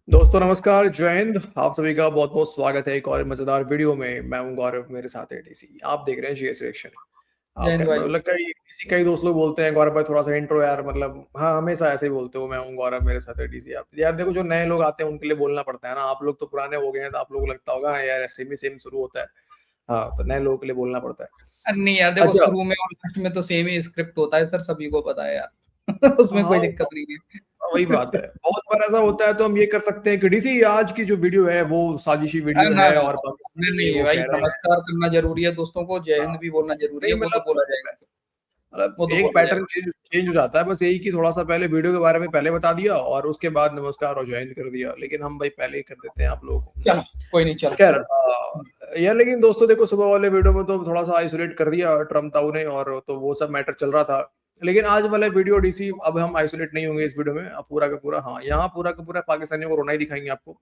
दोस्तों नमस्कार, जय हिंद। आप सभी का बहुत-बहुत स्वागत है एक और मज़ेदार वीडियो में। मैं हूँ गौरव, मेरे साथ है डीसी। आप देख रहे हैं जीएस रिएक्शन। जय आप हिंद क भाई। मतलब कई दोस्त लोग बोलते हैं, "गौरव भाई थोड़ा-सा इंट्रो यार।" मतलब हाँ, हमेशा ऐसे ही बोलते हो, "मैं हूँ गौरव, मेरे साथ है डीसी।" आप यार देखो, जो नए लोग आते हैं उनके लिए बोलना पड़ता है ना। आप लोग तो पुराने हो गए हैं, तो आप लोगों को लगता होगा हाँ यार, सेम ही सेम शुरू होता है। हाँ, तो नए लोगों के लिए बोलना पड़ता है। नहीं यार, देखो अच्छा। शुरू में और लास्ट में तो सेम ही स्क्रिप्ट होता है सर, सभी को पता है यार। उसमें हाँ, कोई दिक्कत नहीं है। वही बात है। बहुत बार ऐसा होता है तो हम ये कर सकते हैं कि डीसी आज की जो वीडियो है वो साजिशी अरे वीडियो ना, है ना, और ना, नहीं, पाकिस्तानी नहीं वो भाई, कह रहे हैं। नमस्कार करना ज़रूरी है दोस्तों को, जय हाँ, हिंद भी बोलना ज़रूरी नहीं है, वो तो मतलब बोला जाएगा सर, वो तो एक बोला पैटर्न जाएगा। चेंज चेंज हो जाता है, बस यही कि थोड़ा-सा पहले वीडियो के बारे में पहले बता दिया और उसके बाद नमस्कार और जॉइन कर दिया। लेकिन हम भाई पहले ही कर देते हैं आप लोगों को। चलो, कोई नहीं, चलो। खैर यार लेकिन दोस्तों देखो, सुबह वाले वीडियो में तो थोड़ा-सा आइसोलेट कर दिया ट्रम्प ताऊ ने और तो वो सब मैटर चल रहा था। लेकिन आज वाला वीडियो डीसी, अब हम आइसोलेट नहीं होंगे इस वीडियो में। अब पूरा का पूरा हाँ, यहाँ पूरा का पूरा पाकिस्तानियों को रोना ही दिखाएँगे आपको।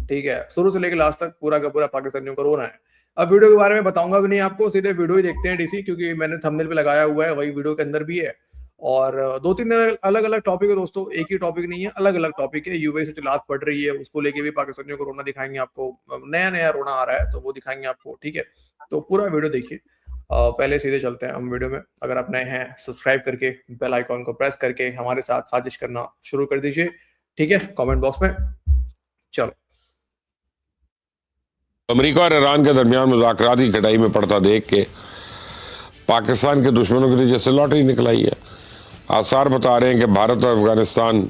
ठीक है? शुरू से लेके लास्ट तक पूरा का पूरा पाकिस्तानियों को रोना है। अब वीडियो के बारे में बताऊँगा भी नहीं आपको, सीधे वीडियो ही देखते हैं डीसी, क्योंकि मैंने थंबनेल पे लगाया हुआ है, वही वीडियो के अंदर भी है। और 2-3 अलग-अलग टॉपिक है दोस्तों, एक ही टॉपिक नहीं है, अलग-अलग टॉपिक है। यूएई से जो लात पड़ रही है, उसको लेके भी पाकिस्तानियों को रोना दिखाएँगे आपको। नया-नया रोना आ रहा है, तो वो दिखाएँगे आपको, ठीक है? तो पूरा वीडियो देखिए। पहले सीधे चलते हैं हम वीडियो में। अगर आप नए हैं, सब्सक्राइब करके, बेल आइकॉन को प्रेस करके हमारे साथ साजिश करना शुरू कर दीजिए, ठीक है? कमेंट बॉक्स में। चलो। अमेरिका और ईरान के दरमियान मुज़ाकरात की कटाई में पड़ता देख के पाकिस्तान के दुश्मनों के नीचे से लॉटरी निकल आई है। आसार बता रहे हैं कि भारत और अफगानिस्तान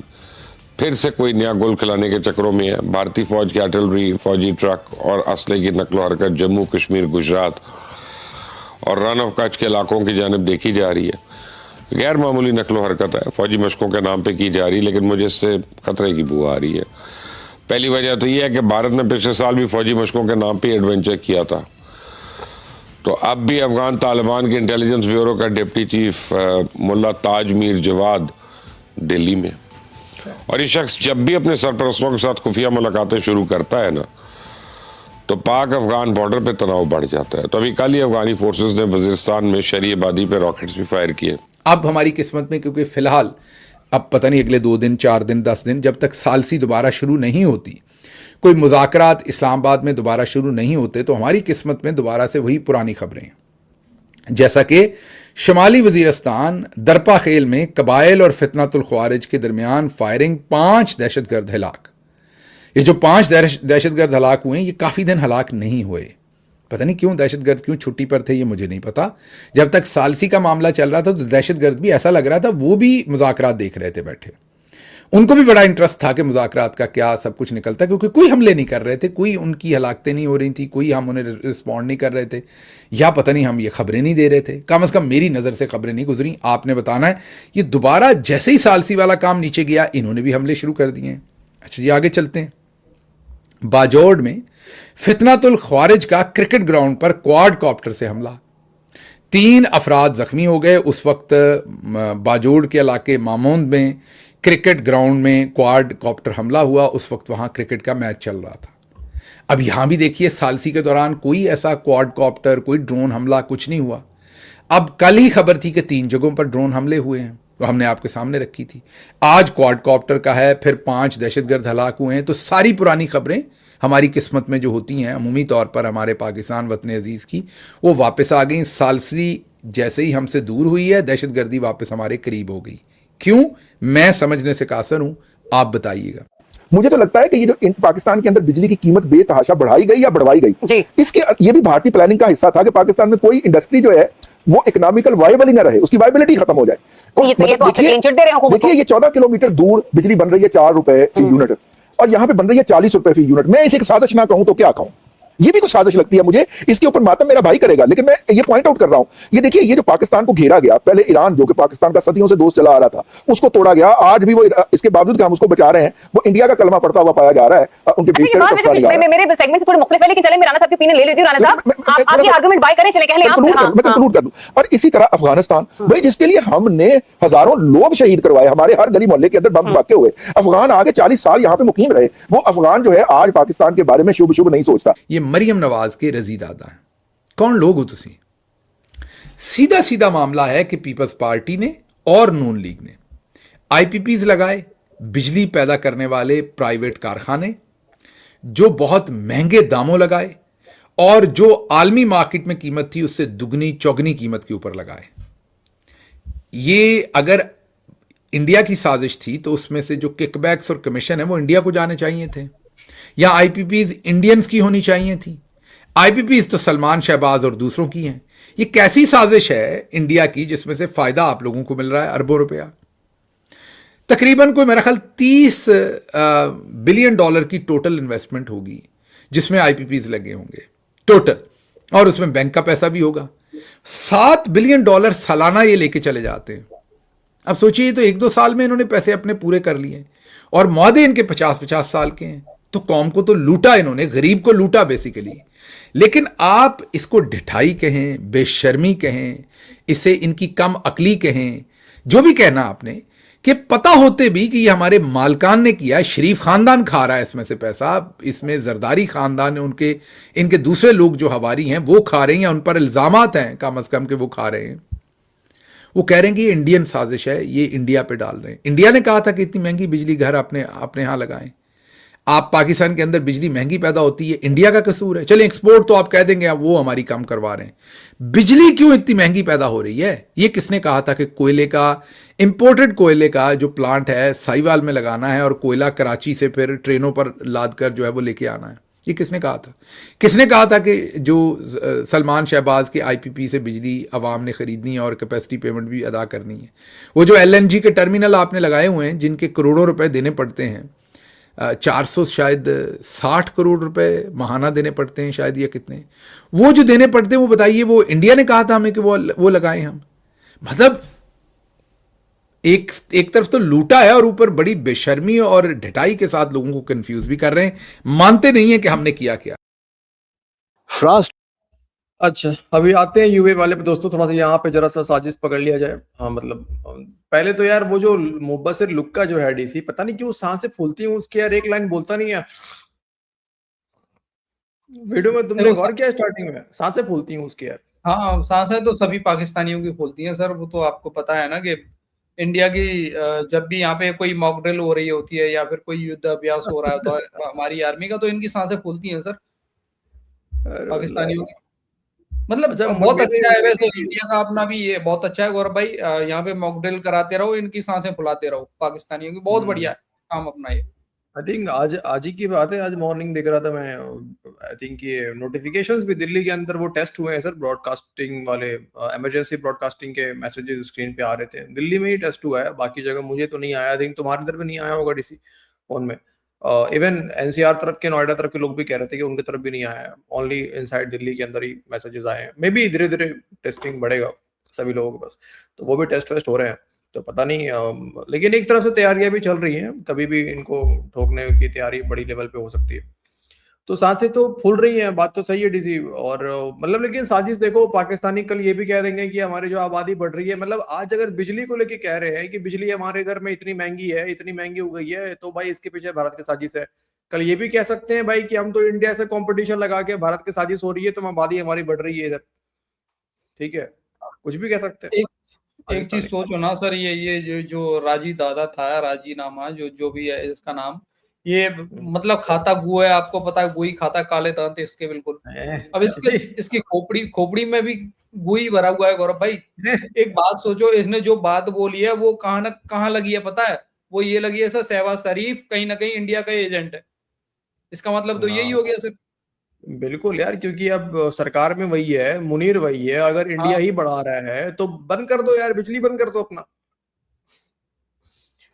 फिर से कोई नया गोल खिलाने के चक्रों में है। भारतीय फौज की आर्टिलरी, फौजी ट्रक और असले की नकलो हरकत जम्मू कश्मीर, गुजरात और रन ऑफ कच्छ के इलाकों की जानिब देखी जा रही है। गैर मामूली नकलो हरकत है, फौजी मशकों के नाम पे की जा रही, लेकिन मुझे इससे खतरे की बू आ रही है। पहली वजह तो यह है कि भारत ने पिछले साल भी फौजी मशकों के नाम पे एडवेंचर किया था। तो अब भी अफगान तालिबान के इंटेलिजेंस ब्यूरो का डिप्टी चीफ मुल्ला ताज मीर जवाद दिल्ली में, और ये शख्स जब भी अपने सरपरस्तों के साथ खुफिया मुलाकातें शुरू करता है ना, तो पाक अफगान बॉर्डर पे तनाव बढ़ जाता है। तो अभी कल ही अफगानी फोर्सेस ने वजीरिस्तान में शरी आबादी पे रॉकेट्स भी फायर किए। अब हमारी किस्मत में, क्योंकि फिलहाल अब पता नहीं अगले 2 दिन, 4 दिन, 10 दिन, जब तक सालसी दोबारा शुरू नहीं होती, कोई मुज़ाकरात इस्लामाबाद में दोबारा शुरू नहीं होते, तो हमारी किस्मत में दोबारा से वही पुरानी खबरें हैं। जैसा कि शुमाली वजीरस्तान दरपा खेल में कबाइल और फितनातुल ख्वारिज के दरमियान फायरिंग, 5 दहशतगर्द हलाक। ये जो 5 दहशतगर्द हलाक हुए, ये काफ़ी दिन हलाक नहीं हुए। पता नहीं क्यों दहशतगर्द क्यों छुट्टी पर थे, ये मुझे नहीं पता। जब तक सालसी का मामला चल रहा था तो दहशतगर्द भी ऐसा लग रहा था वो भी मुज़ाकरात देख रहे थे बैठे। उनको भी बड़ा इंटरेस्ट था कि मुज़ाकरात का क्या सब कुछ निकलता, क्योंकि कोई हमले नहीं कर रहे थे, कोई उनकी हलाकतें नहीं हो रही थी, कोई हम उन्हें रिस्पॉन्ड नहीं कर रहे थे, या पता नहीं हम ये खबरें नहीं दे रहे थे। कम अज़ कम मेरी नज़र से खबरें नहीं गुजरी। आपने बताना है। ये दोबारा जैसे ही सालसी वाला काम नीचे गया, इन्होंने भी हमले शुरू कर दिए हैं। अच्छा जी, आगे चलते हैं। बाजोड़ में फितनातुल ख्वारिज का क्रिकेट ग्राउंड पर क्वाड कॉप्टर से हमला, 3 अफराद जख्मी हो गए। उस वक्त बाजोड़ के इलाके मामोंद में क्रिकेट ग्राउंड में क्वाड कॉप्टर हमला हुआ। उस वक्त वहां क्रिकेट का मैच चल रहा था। अब यहां भी देखिए, सालसी के दौरान कोई ऐसा क्वाड कॉप्टर, कोई ड्रोन हमला कुछ नहीं हुआ। अब कल ही खबर थी कि 3 जगहों पर ड्रोन हमले हुए हैं, तो हमने आपके सामने रखी थी। आज क्वाड कॉप्टर का है, फिर 5 दहशतगर्द हलाक हुए हैं। तो सारी पुरानी खबरें हमारी किस्मत में जो होती हैं अमूमी तौर पर हमारे पाकिस्तान वतन अजीज़ की, वो वापस आ गई। सालसी जैसे ही हमसे दूर हुई है, दहशतगर्दी वापस हमारे करीब हो गई। क्यों? मैं समझने से कासर हूं, आप बताइएगा। मुझे तो लगता है कि ये जो पाकिस्तान के अंदर बिजली की कीमत बेतहाशा बढ़ाई गई या बढ़वाई गई, इसके ये भी भारतीय प्लानिंग का हिस्सा था कि पाकिस्तान में कोई इंडस्ट्री जो है वो इकोनॉमिकल वायबल ही ना रहे, उसकी वायबिलिटी खत्म हो जाए। देखिए ये 14 किलोमीटर दूर बिजली बन रही है 4 रुपए फी यूनिट, और यहां पे बन रही है 40 रुपए फी यूनिट। मैं इसे एक साजिश ना कहूं तो क्या कहूं, ये भी कुछ साजिश लगती है मुझे। इसके ऊपर मातम मेरा भाई करेगा, लेकिन मैं ये पॉइंट आउट कर रहा हूं। ये देखिए, ये जो पाकिस्तान को घेरा गया, पहले ईरान जो कि पाकिस्तान का सदियों से दोस्त चला आ रहा था, उसको तोड़ा गया। आज भी वो, इसके बावजूद कि हम उसको बचा रहे हैं, वो इंडिया का कलमा पड़ता हुआ पाया जा रहा है। उनके बीच से मेरे सेगमेंट से थोड़े मुख्तलिफ है, लेकिन चले मैं राणा साहब की ओपिनियन ले लेती हूं। राणा साहब, आपकी आर्गुमेंट बाय करें, चले कह लें आप। मैं कंक्लूड कर दूं। और इसी तरह अफगानिस्तान, भाई जिसके लिए हमने हजारों लोग शहीद करवाए, हमारे हर गली मोहल्ले के अंदर बम धमाके हुए, अफगान आगे 40 साल यहां पे मुकीम रहे, वो अफगान जो है आज पाकिस्तान के बारे में शुभ शुभ नहीं सोचता। ये मरियम नवाज के रजी दादा हैं। कौन लोग हो तुसी? सीधा सीधा मामला है कि पीपल्स पार्टी ने और नून लीग ने आईपीपीज लगाए, बिजली पैदा करने वाले प्राइवेट कारखाने जो बहुत महंगे दामों लगाए और जो आलमी मार्केट में कीमत थी उससे दुगनी चौगनी कीमत के ऊपर लगाए। ये अगर इंडिया की साजिश थी तो उसमें से जो किकबैक्स और कमीशन है वो इंडिया को जाने चाहिए थे, या आईपीपीज इंडियंस की होनी चाहिए थी। आईपीपीज तो सलमान, शहबाज और दूसरों की हैं। ये कैसी साजिश है इंडिया की जिसमें से फायदा आप लोगों को मिल रहा है अरबों रुपया? तकरीबन कोई मेरा ख्याल 30 बिलियन डॉलर की टोटल इन्वेस्टमेंट होगी जिसमें आईपीपीज लगे होंगे टोटल, और उसमें बैंक का पैसा भी होगा। 7 बिलियन डॉलर सालाना ये लेके चले जाते हैं। अब सोचिए, तो 1-2 साल में इन्होंने पैसे अपने पूरे कर लिए और मौदे इनके 50-50 साल के हैं। तो कौम को तो लूटा इन्होंने, गरीब को लूटा बेसिकली। लेकिन आप इसको ढिठाई कहें, बेशर्मी कहें, इसे इनकी कम अकली कहें, जो भी कहना आपने, कि पता होते भी कि ये हमारे मालकान ने किया, शरीफ खानदान खा रहा है इसमें से पैसा, इसमें जरदारी खानदान है, उनके इनके दूसरे लोग जो हवारी हैं वो खा रहे हैं, या उन पर इल्जामात हैं कम अज कम के वो खा रहे हैं। वो कह रहे हैं कि ये इंडियन साजिश है, ये इंडिया पे डाल रहे हैं। इंडिया ने कहा था कि इतनी महंगी बिजली घर अपने यहां लगाएं। आप पाकिस्तान के अंदर बिजली महंगी पैदा होती है, इंडिया का कसूर है। चलिए एक्सपोर्ट तो आप कह देंगे आप वो हमारी कम करवा रहे हैं, बिजली क्यों इतनी महंगी पैदा हो रही है? ये किसने कहा था कि कोयले का, इंपोर्टेड कोयले का जो प्लांट है साहिवाल में लगाना है और कोयला कराची से फिर ट्रेनों पर लाद कर जो है वो लेके आना है? ये किसने कहा था? किसने कहा था कि जो सलमान, शहबाज के आईपीपी से बिजली अवाम ने खरीदनी है और कैपेसिटी पेमेंट भी अदा करनी है? वो जो एलएनजी के टर्मिनल आपने लगाए हुए हैं जिनके करोड़ों रुपए देने पड़ते हैं, 400 शायद 60 करोड़ रुपए माहाना देने पड़ते हैं शायद, या कितने वो जो देने पड़ते हैं, वो बताइए, वो इंडिया ने कहा था हमें कि वो लगाएं हम। मतलब एक तरफ तो लूटा है और ऊपर बड़ी बेशर्मी और ढिठाई के साथ लोगों को कंफ्यूज भी कर रहे हैं, मानते नहीं है कि हमने किया क्या। फ्रांस अच्छा, अभी आते हैं यूए वाले पे दोस्तों। थोड़ा सा यहाँ पे जरा सा साजिश पकड़ लिया जाए। हाँ, मतलब पहले तो यार वो जो मुबस्सिर लुक्का जो है डीसी, पता नहीं क्यों सांसें फूलती हैं उसकी यार, एक लाइन बोलता नहीं है वीडियो में। तुमने गौर किया स्टार्टिंग में सांसें फूलती हैं उसकी यार? हाँ, सांसें तो सभी पाकिस्तानियों की फूलती हैं सर। वो तो आपको पता है ना कि इंडिया की जब भी यहाँ पे कोई मॉक ड्रिल हो रही होती है या फिर कोई युद्ध अभ्यास हो रहा है तो हमारी आर्मी का, तो इनकी सांसें फूलती हैं सर पाकिस्तानियों की। मतलब अच्छा, बहुत अच्छा है वैसे इंडिया का अपना भी, ये बहुत अच्छा है गौरव भाई। यहाँ पे मॉक ड्रिल कराते रहो, इनकी सांसें फुलाते रहो पाकिस्तानियों की, बहुत बढ़िया है काम अपना ये। आई थिंक आज ही की बात है, आज मॉर्निंग देख रहा था मैं। आई थिंक ये नोटिफिकेशंस भी दिल्ली के अंदर वो टेस्ट हुए हैं सर, ब्रॉडकास्टिंग वाले, इमरजेंसी ब्रॉडकास्टिंग के मैसेजेस स्क्रीन पे आ रहे थे। दिल्ली में ही टेस्ट हुआ है, बाकी जगह मुझे तो नहीं आया। आई थिंक तुम्हारे इधर भी नहीं आया होगा डीसी फोन में। इवन एनसीआर तरफ के, नोएडा तरफ के लोग भी कह रहे थे कि उनकी तरफ भी नहीं आया है, ओनली इनसाइड दिल्ली के अंदर ही मैसेजेस आए हैं। मे बी धीरे धीरे टेस्टिंग बढ़ेगा सभी लोगों के पास, तो वो भी टेस्ट वेस्ट हो रहे हैं, तो पता नहीं। लेकिन एक तरफ से तैयारियां भी चल रही हैं, कभी भी इनको ठोकने की तैयारी बड़ी लेवल पे हो सकती है। तो सांसें तो फूल रही हैं, बात तो सही है डीसी। और मतलब लेकिन साजिश देखो, पाकिस्तानी कल ये भी कह देंगे कि हमारी जो आबादी बढ़ रही है। मतलब आज अगर बिजली को लेके कह रहे हैं कि बिजली हमारे इधर में इतनी महंगी है, इतनी महंगी हो गई है, तो भाई इसके पीछे भारत की साजिश है। कल ये भी कह सकते हैं भाई कि हम तो इंडिया से कंपटीशन लगा के, भारत की साजिश हो रही है, तो आबादी हमारी बढ़ रही है इधर। ठीक है, कुछ भी कह सकते हैं। एक चीज सोचो ना सर, ये जो राजी दादा था, राजीनामा जो भी है इसका नाम, ये मतलब खाता गु है, आपको पता है, गुई खाता, काले दांत इसके बिल्कुल। अब इसकी खोपड़ी में भी गुई भरा हुआ है गौरव भाई। एक बात सोचो, इसने जो बात बोली है वो कहाँ लगी है पता है? वो ये लगी है सर, शहबाज शरीफ कहीं ना कहीं इंडिया का एजेंट है। इसका मतलब तो यही हो गया सर। बिल्कुल यार, क्योंकि अब सरकार में वही है, मुनीर वही है। अगर इंडिया ही बढ़ा रहा है तो बंद कर दो यार, बिजली बंद कर दो अपना।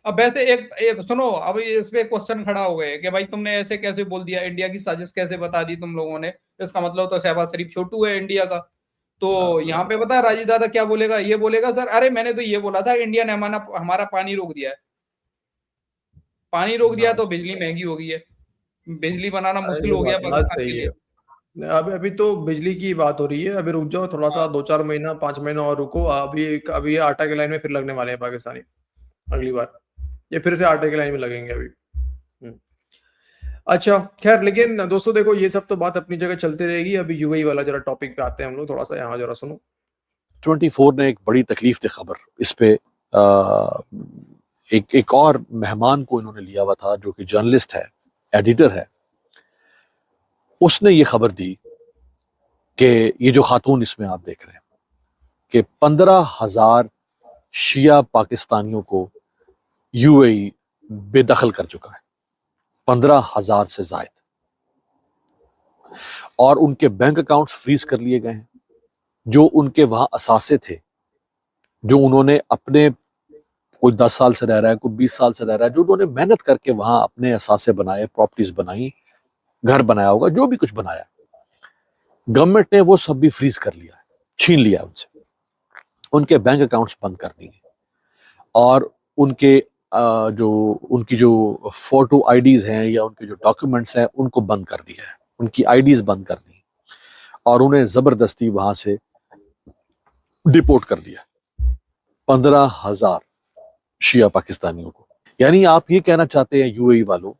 अब वैसे एक सुनो, अब इस पे क्वेश्चन खड़ा हो गए कि भाई तुमने ऐसे कैसे बोल दिया, इंडिया की साजिश कैसे बता दी तुम लोगों ने? इसका मतलब तो शहबाज शरीफ छोटू है इंडिया का। तो यहाँ पे पता है राजी दादा क्या बोलेगा? ये बोलेगा सर, अरे मैंने तो ये बोला था इंडिया ने हमारा पानी रोक दिया है। पानी रोक दिया तो बिजली महंगी हो गई है, बिजली बनाना मुश्किल हो गया पाकिस्तान के लिए। अभी तो बिजली की बात हो रही है, अभी रुक जाओ थोड़ा सा, 2-4 महीना 5 महीना और रुको। अभी आटा की लाइन में फिर लगने वाले हैं पाकिस्तानी अगली बार। ये फिर से आटे की लाइन में लगेंगे अभी। अच्छा खैर, लेकिन दोस्तों देखो, ये सब तो बात अपनी जगह चलती रहेगी। अभी यूएई वाला जरा टॉपिक पे आते हैं हम लोग, थोड़ा सा यहाँ जरा सुनो। 24 ने एक बड़ी तकलीफ दे खबर इस पे एक और मेहमान को इन्होंने लिया हुआ था जो कि जर्नलिस्ट है, एडिटर है। उसने ये खबर दी कि ये जो खातून इसमें आप देख रहे हैं कि 15,000 शिया पाकिस्तानियों को यूएई बेदखल कर चुका है, 15,000 से ज्यादा, और उनके बैंक अकाउंट्स फ्रीज कर लिए गए हैं। जो उनके वहां असासे थे, जो उन्होंने अपने, कोई 10 साल से रह रहा है, कोई 20 साल से रह रहा है, जो उन्होंने मेहनत करके वहां अपने असासे बनाए, प्रॉपर्टीज बनाई, घर बनाया होगा, जो भी कुछ बनाया, गवर्नमेंट ने वो सब भी फ्रीज कर लिया है, छीन लिया उनसे, उनके बैंक अकाउंट्स बंद कर दिए, और उनके उनकी जो फोटो आईडीज हैं या उनके जो डॉक्यूमेंट्स हैं उनको बंद कर दिया है, उनकी आईडीज बंद कर दी, और उन्हें जबरदस्ती वहां से डिपोर्ट कर दिया 15,000 शिया पाकिस्तानियों को। यानी आप ये कहना चाहते हैं यूएई वालों,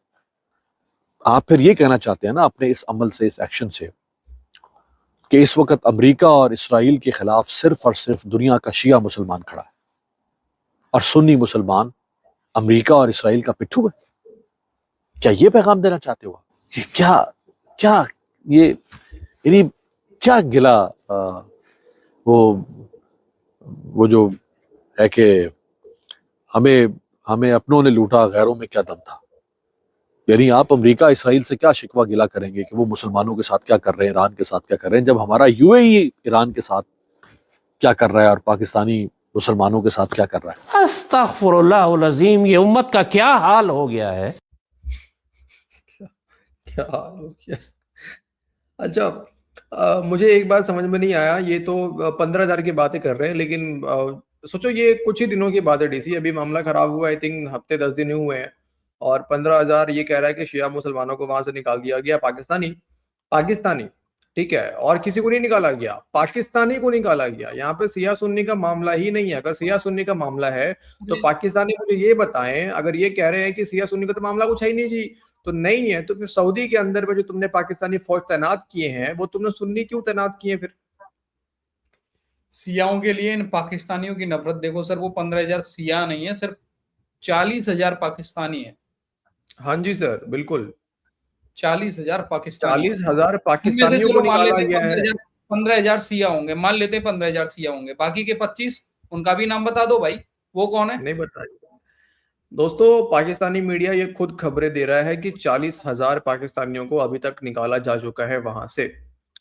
आप फिर ये कहना चाहते हैं ना अपने इस अमल से, इस एक्शन से, कि इस वक्त अमेरिका और इसराइल के खिलाफ सिर्फ और सिर्फ दुनिया का शिया मुसलमान खड़ा है और सुन्नी मुसलमान अमेरिका और इसराइल का पिट्ठू है। क्या ये पैगाम देना चाहते हो? क्या क्या ये यानी क्या गिला वो जो है कि हमें अपनों ने लूटा, गैरों में क्या दम था। यानी आप अमेरिका इसराइल से क्या शिकवा गिला करेंगे कि वो मुसलमानों के साथ क्या कर रहे हैं, ईरान के साथ क्या कर रहे हैं, जब हमारा यूएई ईरान के साथ क्या कर रहा है और पाकिस्तानी मुसलमानों के साथ क्या कर रहा है। अस्तगफुरुल्लाहुल अज़ीम, ये उम्मत का क्या हाल हो गया है। क्या हाल हो गया। अच्छा, मुझे एक बात समझ में नहीं आया, ये तो 15,000 की बातें कर रहे हैं, लेकिन सोचो ये कुछ ही दिनों की बात है डीसी, अभी मामला खराब हुआ, आई थिंक हफ्ते 10 दिन हुए हैं, और 15,000 ये कह रहा है कि शिया मुसलमानों को वहां से निकाल दिया गया। पाकिस्तानी ठीक है, और किसी को नहीं निकाला गया, पाकिस्तानी को निकाला गया। यहाँ पे सिया सुन्नी का मामला ही नहीं है। अगर सिया सुन्नी का मामला है तो पाकिस्तानी मुझे ये बताएं, अगर ये कह रहे हैं कि सिया सुन्नी का तो मामला कुछ है ही नहीं जी, तो नहीं है, तो फिर सऊदी के अंदर में जो तुमने पाकिस्तानी फौज तैनात किए हैं वो तुमने सुन्नी क्यों तैनात किए फिर? सियाओं के लिए इन पाकिस्तानियों की नफरत देखो सर, वो 15,000 सिया नहीं है, सिर्फ 40,000 पाकिस्तानी है। हाँ जी सर, बिल्कुल 40,000 पाकिस्तानी, 40,000 पाकिस्तानियों को निकाला गया है। 15,000 सिया होंगे, मान लेते हैं 15,000 सिया होंगे, बाकी के 25 उनका भी नाम बता दो भाई, वो कौन है? नहीं बताइए दोस्तों, पाकिस्तानी मीडिया ये खुद खबरें दे रहा है कि 40,000 पाकिस्तानियों को अभी तक निकाला जा चुका है वहां से,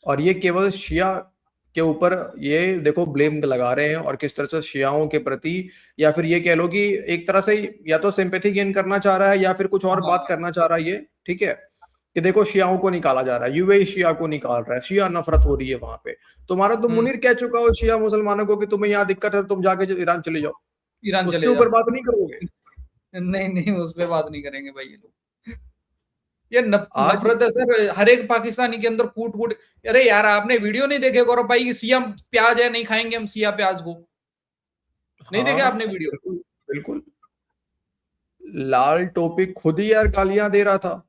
और ये केवल शिया के ऊपर ये देखो ब्लेम लगा रहे हैं, और किस तरह से शियाओं के प्रति, या फिर ये कह लो कि एक तरह से या तो सिंपैथी गेन करना चाह रहा है या फिर कुछ और बात करना चाह रहा है ये, ठीक है, कि देखो शियाओं को निकाला जा रहा है, यूएई शिया को निकाल रहा है, शिया नफरत हो रही है वहां पे। तुम्हारा तो मुनीर कह चुका हो शिया मुसलमानों को कि तुम्हें यहाँ दिक्कत है, तुम जाके ईरान चले जाओ, ईरान उसके चले ऊपर जाओ। बात नहीं करोगे? नहीं उस पे बात नहीं करेंगे भाई ये लोग। ये आज नफरत है सर हर एक पाकिस्तानी के अंदर, कूट कूट। अरे यार आपने वीडियो नहीं देखे गौरव भाई, सिया प्याज है, नहीं खाएंगे हम सिया प्याज को, नहीं देखे आपने वीडियो? बिल्कुल बिल्कुल, लाल टोपी खुद ही यार गालियां दे रहा था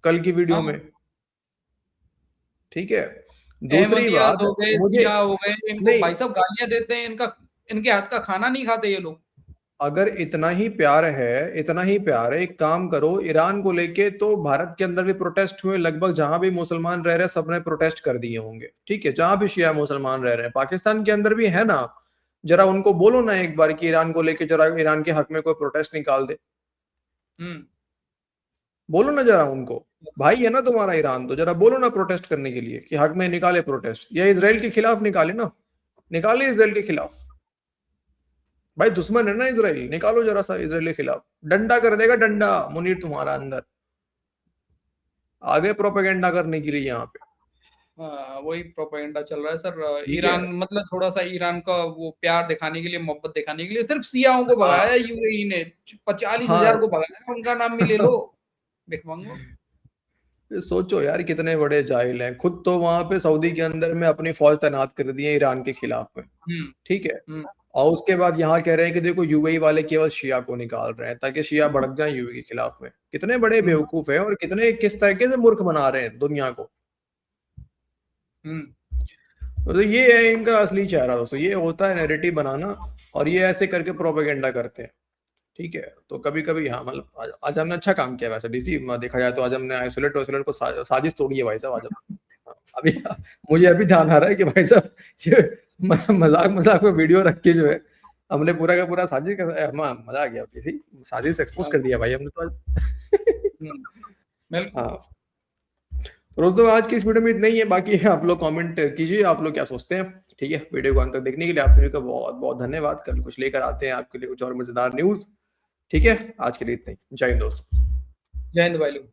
कल की वीडियो हाँ। में, ठीक है। दूसरी अहमदियात बात हो गए, मुझे सिया हो गए, इनको नहीं, भाई साहब गालियां देते हैं, इनके हाथ का खाना नहीं खाते ये लोग। अगर इतना ही प्यार है, इतना ही प्यार है, एक काम करो, ईरान को लेके तो भारत के अंदर भी प्रोटेस्ट हुए, लगभग जहां भी मुसलमान रह रहे हैं सबने प्रोटेस्ट कर दिए होंगे, ठीक है, जहां भी शिया मुसलमान रह रहे हैं, पाकिस्तान के अंदर भी है ना। जरा उनको बोलो ना एक बार कि ईरान को लेके जरा ईरान के हक में कोई प्रोटेस्ट निकाल दे, बोलो ना जरा उनको, भाई है ना तुम्हारा ईरान, तो जरा बोलो ना प्रोटेस्ट करने के लिए कि हक में निकाले प्रोटेस्ट, या इजराइल के खिलाफ निकाले ना, निकाले इजराइल के खिलाफ, भाई दुश्मन है ना इजराइल, निकालो जरा सा इजराइल के खिलाफ, डंडा कर देगा डंडा मुनीर तुम्हारा अंदर, आगे प्रोपेगेंडा करने के लिए यहाँ पे। वही प्रोपेगेंडा चल रहा है सर। ठीक ईरान है। मतलब थोड़ा सा ईरान का वो प्यार दिखाने के लिए, मोहब्बत दिखाने के लिए सिर्फ सियाओं को भगाया यूएई ने, 40,000 को भगाया, उनका नाम भी ले लो, भिखमंगो। सोचो यार कितने बड़े जाहिल हैं, खुद तो वहां पे सऊदी के अंदर में अपनी फौज तैनात कर दी है ईरान के खिलाफ में, ठीक है, और उसके बाद यहाँ कह रहे हैं कि देखो यूएई वाले केवल शिया को निकाल रहे हैं ताकि शिया भड़क जाए यूएई के खिलाफ में। कितने बड़े बेवकूफ हैं और कितने किस तरीके से मूर्ख बना रहे हैं दुनिया को। तो ये है इनका असली चेहरा दोस्तों, ये होता है नैरेटिव बनाना, और ये ऐसे करके प्रोपेगेंडा करते हैं, ठीक है, तो कभी कभी हाँ मतलब आज हमने अच्छा काम किया वैसे डीसी देखा जाए तो। आज हमने आइसोलेट को साजिश तोड़ी है भाई साहब आज हम। अभी मुझे अभी ध्यान आ रहा है कि भाई साहब ये मजाक में वीडियो रख के जो है हमने पूरा का पूरा साजिश मजा आ गया, किसी साजिश एक्सपोज कर दिया भाई हमने तो आज। हाँ तो दोस्तों आज की इस वीडियो में इतना ही है, बाकी आप लोग कमेंट कीजिए आप लोग क्या सोचते हैं। ठीक है, वीडियो को अंत तक देखने के लिए आप सभी का बहुत बहुत धन्यवाद। कल कुछ लेकर आते हैं आपके लिए कुछ और मजेदार न्यूज। ठीक है, आज के लिए इतना ही। जय हिंद दोस्तों। जय हिंद भाई लोग।